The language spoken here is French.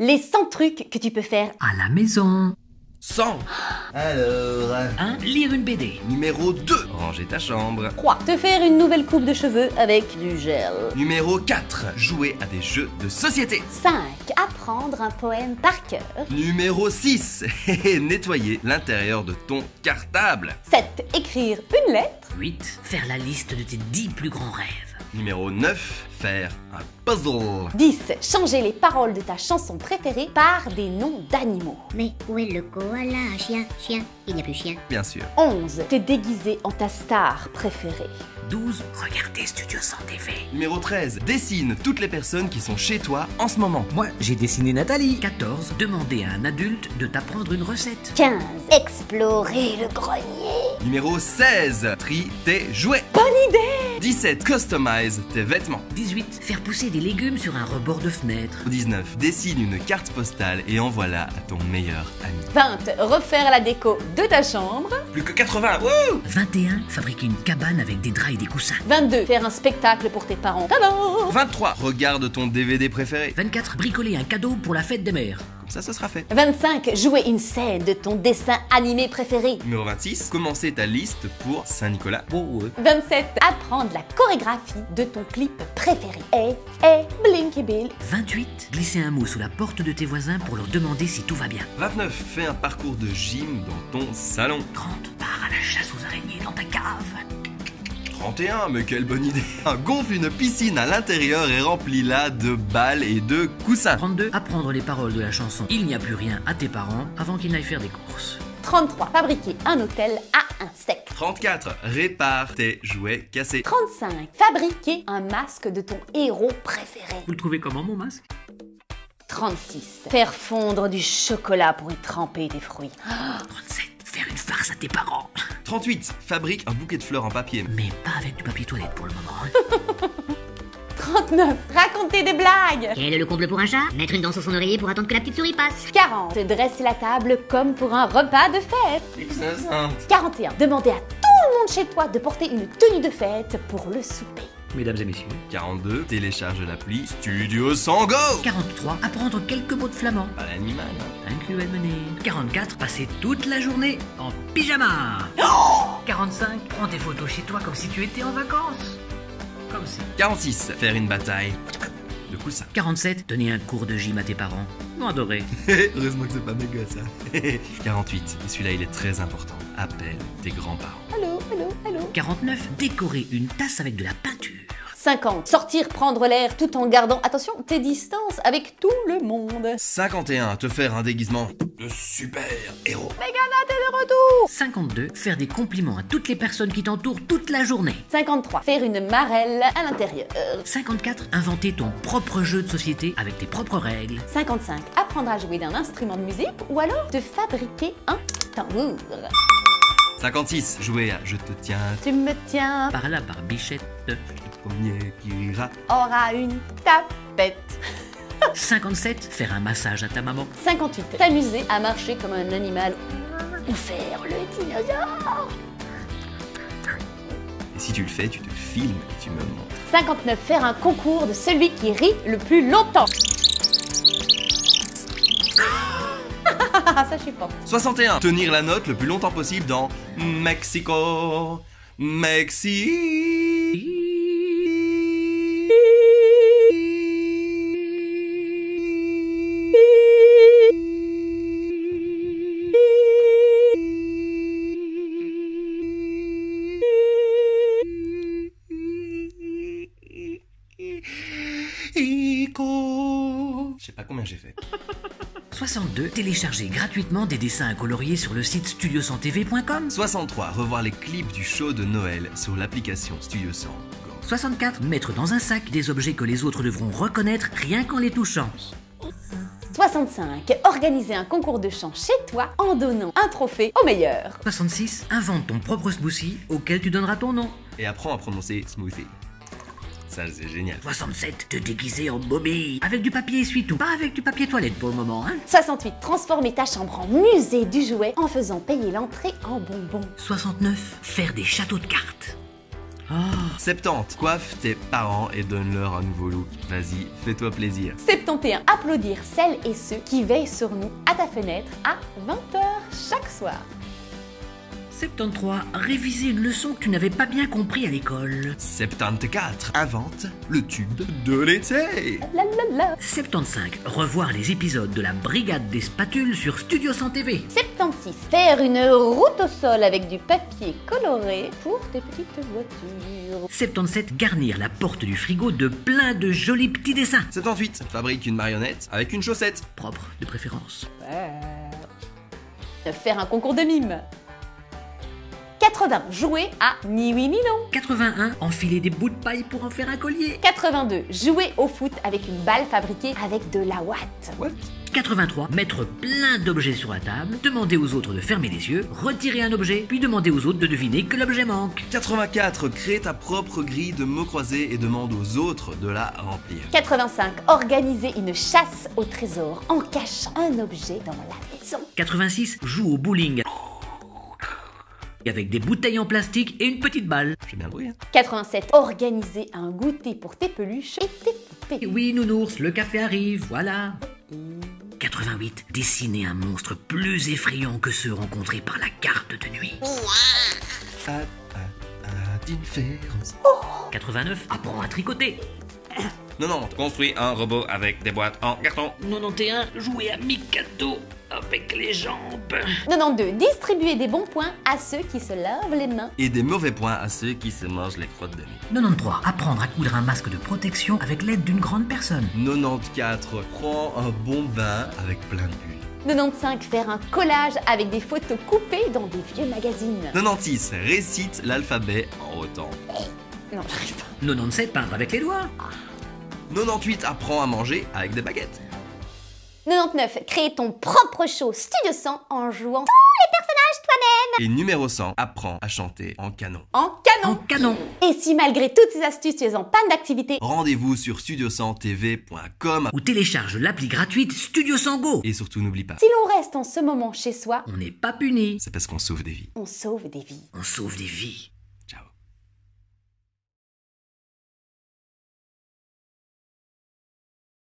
Les 100 trucs que tu peux faire À la maison. 100. Alors... 1. Lire une BD. Numéro 2. Ranger ta chambre. 3. Te faire une nouvelle coupe de cheveux avec du gel. Numéro 4. Jouer à des jeux de société. 5. Apprendre un poème par cœur. Numéro 6. Nettoyer l'intérieur de ton cartable. 7. Écrire une lettre. 8. Faire la liste de tes 10 plus grands rêves. Numéro 9. Faire un puzzle. 10. Changer les paroles de ta chanson préférée par des noms d'animaux. Mais où est le koala? Chien, chien, il n'y a plus chien. Bien sûr. 11. Te déguiser en ta star préférée. 12. Regarder Studio 100 TV. Numéro 13. Dessine toutes les personnes qui sont chez toi en ce moment. Moi, j'ai dessiné Nathalie. 14. Demander à un adulte de t'apprendre une recette. 15. Explorer le grenier. Numéro 16. Trie tes jouets. Bonne idée! 17. Customize tes vêtements. 18. Faire pousser des légumes sur un rebord de fenêtre. 19. Dessine une carte postale et envoie-la à ton meilleur ami. 20. Refaire la déco de ta chambre. Plus que 80. Wouh! 21. Fabriquer une cabane avec des draps et des coussins. 22. Faire un spectacle pour tes parents. Tadam! 23. Regarde ton DVD préféré. 24. Bricoler un cadeau pour la fête des mères. Comme ça, ce sera fait. 25. Jouer une scène de ton dessin animé préféré. Numéro 26. Commencer ta liste pour Saint-Nicolas. Bon, 27. Apprendre la chorégraphie de ton clip préféré. Blinky Bill. 28. Glisser un mot sous la porte de tes voisins pour leur demander si tout va bien. 29. Fais un parcours de gym dans ton salon. 30. Pars à la chasse aux araignées dans ta cave. 31, mais quelle bonne idée. Gonfle une piscine à l'intérieur et remplis-la de balles et de coussins. 32. Apprendre les paroles de la chanson Il n'y a plus rien à tes parents avant qu'ils n'aillent faire des courses. 33. Fabriquer un hôtel à insectes. 34. Répare tes jouets cassés. 35. Fabriquer un masque de ton héros préféré. Vous le trouvez comment mon masque? 36. Faire fondre du chocolat pour y tremper tes fruits. 37. Faire une farce à tes parents. 38. Fabrique un bouquet de fleurs en papier. Mais pas avec du papier toilette pour le moment. 39. Raconter des blagues. Quel est le comble pour un chat? Mettre une dent sur son oreiller pour attendre que la petite souris passe. 40. Dresser la table comme pour un repas de fête. 41. Demander à tout le monde chez toi de porter une tenue de fête pour le souper. Mesdames et messieurs. 42. Télécharge l'appli Studio 100 Go. 43. Apprendre quelques mots de flamand. Pas l'animal, hein. Inclus mener. 44. Passer toute la journée en pyjama. 45. Prends des photos chez toi comme si tu étais en vacances. Comme si. 46. Faire une bataille de coussins. 47. Donner un cours de gym à tes parents. Non, adoré. Heureusement que c'est pas méga ça. 48. Et celui-là, il est très important. Appelle tes grands-parents. Allô, allô, allô. 49. Décorer une tasse avec de la peinture. 50. Sortir prendre l'air tout en gardant, attention, tes distances avec tout le monde. 51. Te faire un déguisement de super héros. Mégana, t'es de retour. 52. Faire des compliments à toutes les personnes qui t'entourent toute la journée. 53. Faire une marelle à l'intérieur. 54. Inventer ton propre jeu de société avec tes propres règles. 55. Apprendre à jouer d'un instrument de musique ou alors te fabriquer un tambour. 56. Jouer à Je te tiens. Tu me tiens, Par la barbichette. Le premier qui rira. aura une tapette. 57. Faire un massage à ta maman. 58. T'amuser à marcher comme un animal ou faire le dinosaure. Et si tu le fais, tu te filmes et tu me montres. 59. Faire un concours de celui qui rit le plus longtemps. Ça, je suis forte. 61. Tenir la note le plus longtemps possible dans Mexico. Je sais pas combien j'ai fait. 62. Télécharger gratuitement des dessins à colorier sur le site studio100tv.com. 63. Revoir les clips du show de Noël sur l'application Studio 100 Go. 64. Mettre dans un sac des objets que les autres devront reconnaître rien qu'en les touchant. 65. Organiser un concours de chant chez toi en donnant un trophée au meilleur. 66. Invente ton propre smoothie auquel tu donneras ton nom. Et apprends à prononcer smoothie. Ça, c'est génial. 67. Te déguiser en Bobby. Avec du papier essuie-tout. Pas avec du papier toilette pour le moment, hein. 68. Transformer ta chambre en musée du jouet en faisant payer l'entrée en bonbons. 69. Faire des châteaux de cartes. 70. Coiffe tes parents et donne-leur un nouveau look. Vas-y, fais-toi plaisir. 71. Applaudir celles et ceux qui veillent sur nous à ta fenêtre à 20h chaque soir. 73. Réviser une leçon que tu n'avais pas bien compris à l'école. 74. Invente le tube de l'été. La la la. 75. Revoir les épisodes de la Brigade des Spatules sur Studio 100 TV. 76. Faire une route au sol avec du papier coloré pour tes petites voitures. 77. Garnir la porte du frigo de plein de jolis petits dessins. 78. Fabrique une marionnette avec une chaussette. Propre de préférence. Faire un concours de mime. 80. Jouer à ni oui ni non. 81. Enfiler des bouts de paille pour en faire un collier. 82. Jouer au foot avec une balle fabriquée avec de la ouate. What? 83. Mettre plein d'objets sur la table, demander aux autres de fermer les yeux, retirer un objet, puis demander aux autres de deviner que l'objet manque. 84. Crée ta propre grille de mots croisés et demande aux autres de la remplir. 85. Organiser une chasse au trésor en cachant un objet dans la maison. 86. Joue au bowling avec des bouteilles en plastique et une petite balle. J'ai bien le bruit, hein. 87. Organiser un goûter pour tes peluches et tes poupées. Et oui, nounours, le café arrive, voilà. 88. Dessiner un monstre plus effrayant que ceux rencontrés par la carte de nuit. D'inférence. 89. Apprends à tricoter. 90. Construis un robot avec des boîtes en carton. 91. Jouer à Mikado avec les jambes. 92. Distribuer des bons points à ceux qui se lavent les mains. Et des mauvais points à ceux qui se mangent les crottes de nez. 93. Apprendre à coudre un masque de protection avec l'aide d'une grande personne. 94. Prends un bon bain avec plein de bulles. 95. Faire un collage avec des photos coupées dans des vieux magazines. 96. Récite l'alphabet en rotant. Non, j'arrive pas. 97. Peindre avec les doigts. 98. Apprends à manger avec des baguettes. 99. Créer ton propre show Studio 100 en jouant tous les personnages toi-même. Et numéro 100. Apprends à chanter en canon. En En canon. canon. Et si malgré toutes ces astuces tu es en panne d'activité, Rendez-vous sur studio100tv.com. Ou télécharge l'appli gratuite Studio 100 Go. Et surtout, n'oublie pas, si l'on reste en ce moment chez soi, On n'est pas puni. c'est parce qu'on sauve des vies. on sauve des vies. On sauve des vies.